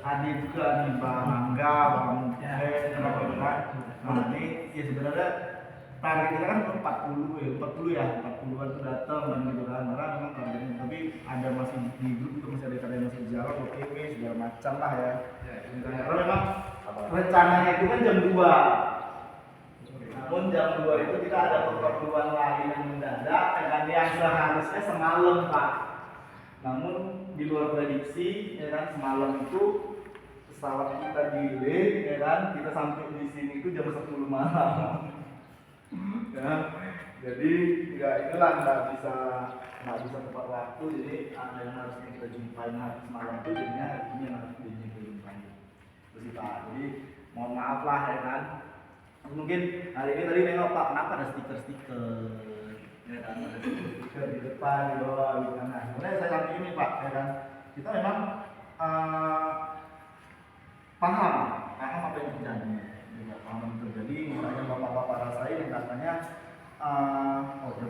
Ada juga nih Bang Angga, Bang Mungkin, nah ini ya sebenarnya target kita kan 40 ya, 40-an tuh datang dan gitu kan, karena memang targetnya, tapi ada masih di grup itu masih ada yang masih jalan, OTW segala macam lah ya. Karena memang rencananya itu kan jam 2, namun jam 2 itu kita ada keperluan lain yang mendadak, yang seharusnya semalam Pak. Namun di luar prediksi, ya kan, semalam itu pesawat kita delay, ya kan, kita sampai di sini itu jam 10 malam. Ya, jadi nggak bisa tepat waktu, jadi ada yang harusnya kita jumpain hari semalam itu jadinya hari ini yang harus kita jumpain. Terus Pak, jadi mohon maaf lah ya kan. Mungkin hari ini tadi nengok Pak, kenapa ada stiker-stiker? Ya kan, ada stiker di depan, di bawah, gitu kan. Nah, sebenarnya saya samping ini Pak, ya kan, kita memang paham apa yang terjadi, paham yang terjadi. Makanya bapak-bapak rasain yang katanya